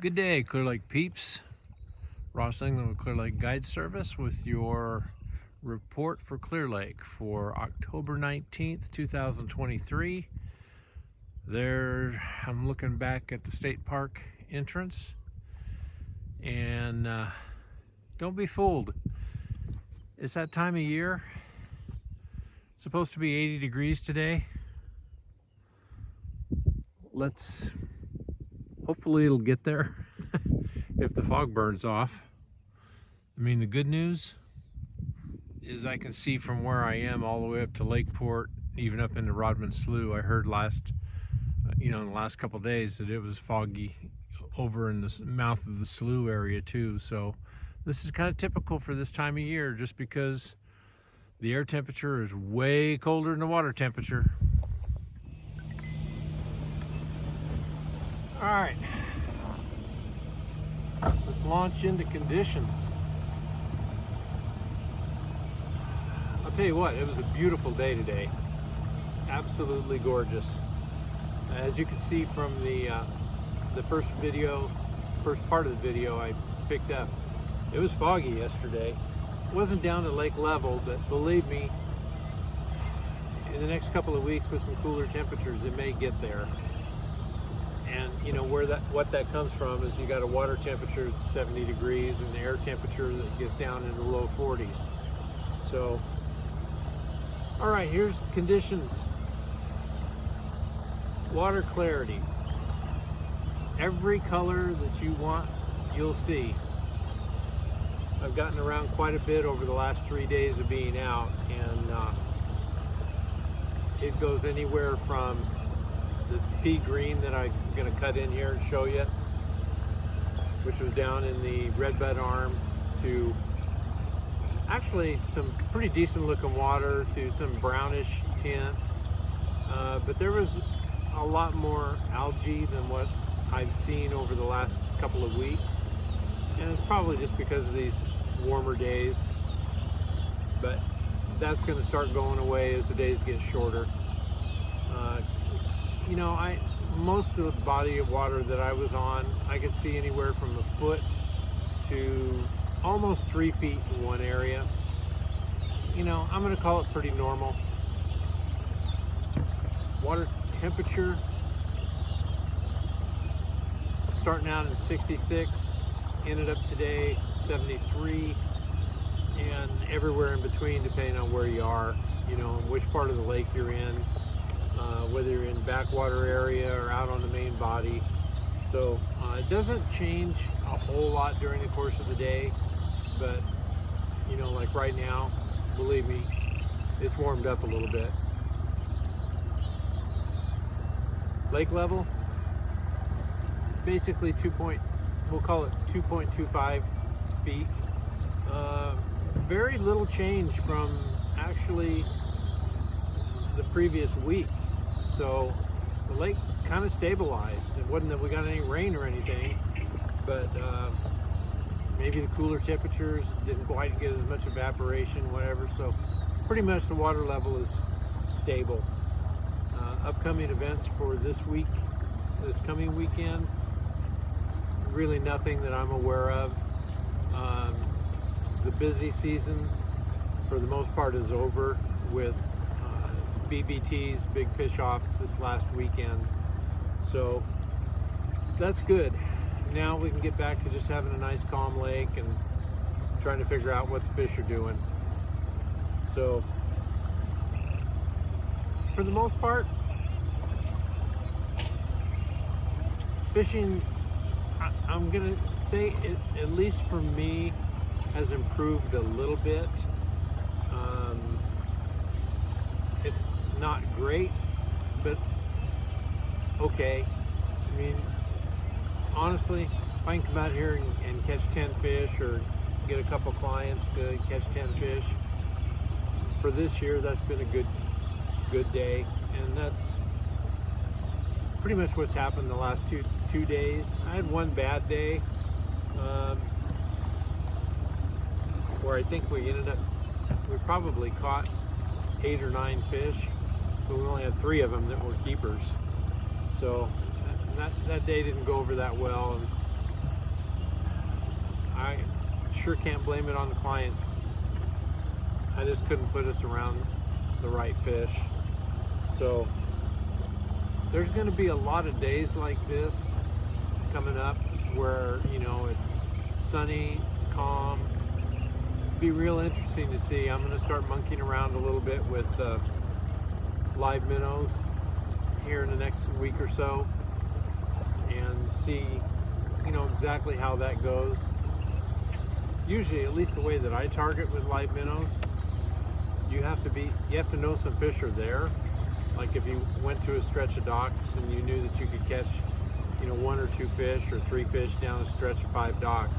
Good day, Clear Lake peeps. Ross England with Clear Lake Guide Service with your report for Clear Lake for October 19th, 2023. There, I'm looking back at the state park entrance, and don't be fooled. It's that time of year. It's supposed to be 80 degrees today. Hopefully it'll get there if the fog burns off. I mean, the good news is I can see from where I am all the way up to Lakeport, even up into Rodman Slough. I heard in the last couple of days that it was foggy over in the mouth of the slough area too. So this is kind of typical for this time of year, just because the air temperature is way colder than the water temperature. All right, let's launch into conditions. I'll tell you what, it was a beautiful day today. Absolutely gorgeous. As you can see from the first part of the video I picked up, it was foggy yesterday. It wasn't down to lake level, but believe me, in the next couple of weeks with some cooler temperatures, it may get there. And you know what that comes from is you got a water temperature that's 70 degrees and the air temperature that gets down into the low 40s. So, all right, here's conditions. Water clarity. Every color that you want, you'll see. I've gotten around quite a bit over the last 3 days of being out, and it goes anywhere from this pea green that I'm going to cut in here and show you, which was down in the redbud arm, to actually some pretty decent looking water, to some brownish tint, but there was a lot more algae than what I've seen over the last couple of weeks, and it's probably just because of these warmer days, but that's going to start going away as the days get shorter. Most of the body of water that I was on, I could see anywhere from a foot to almost 3 feet in one area. I'm going to call it pretty normal. Water temperature starting out in 66, ended up today 73, and everywhere in between depending on where you are, and which part of the lake you're in, whether you're in backwater area or out on the main body. So it doesn't change a whole lot during the course of the day, but like right now, believe me, it's warmed up a little bit. Lake level, basically we'll call it 2.25 feet. Very little change from actually the previous week. So the lake kind of stabilized. It wasn't that we got any rain or anything, but maybe the cooler temperatures didn't quite get as much evaporation, whatever. So pretty much the water level is stable. Upcoming events for this coming weekend, really nothing that I'm aware of. The busy season for the most part is over with BBT's Big Fish Off this last weekend. So that's good. Now we can get back to just having a nice calm lake and trying to figure out what the fish are doing. So for the most part, fishing, I'm gonna say it, at least for me, has improved a little bit. It's not great, but okay. I mean, honestly, if I can come out here and catch 10 fish or get a couple clients to catch 10 fish, for this year, that's been a good day, and that's pretty much what's happened the last two days. I had one bad day where I think we probably caught 8 or 9 fish, but we only had 3 of them that were keepers. So that day didn't go over that well, and I sure can't blame it on the clients. I just couldn't put us around the right fish. So there's going to be a lot of days like this coming up where, you know, it's sunny, it's calm. Be real interesting to see. I'm going to start monkeying around a little bit with live minnows here in the next week or so and see, you know, exactly how that goes. Usually, at least the way that I target with live minnows, you have to know some fish are there. Like if you went to a stretch of docks and you knew that you could catch, you know, 1 or 2 fish or 3 fish down a stretch of 5 docks,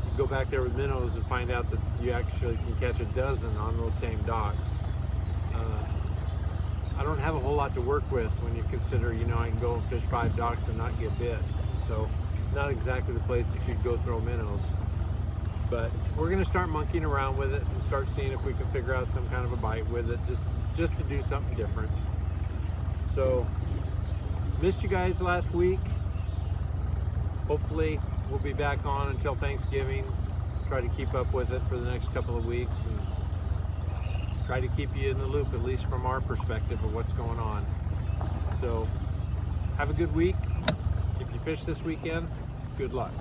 you go back there with minnows and find out that you actually can catch a dozen on those same docks. I don't have a whole lot to work with when you consider, you know, I can go and fish 5 docks and not get bit. So not exactly the place that you'd go throw minnows. But we're going to start monkeying around with it and start seeing if we can figure out some kind of a bite with it, just to do something different. So, missed you guys last week. Hopefully we'll be back on until Thanksgiving. Try to keep up with it for the next couple of weeks and try to keep you in the loop, at least from our perspective of what's going on. So, have a good week. If you fish this weekend, good luck.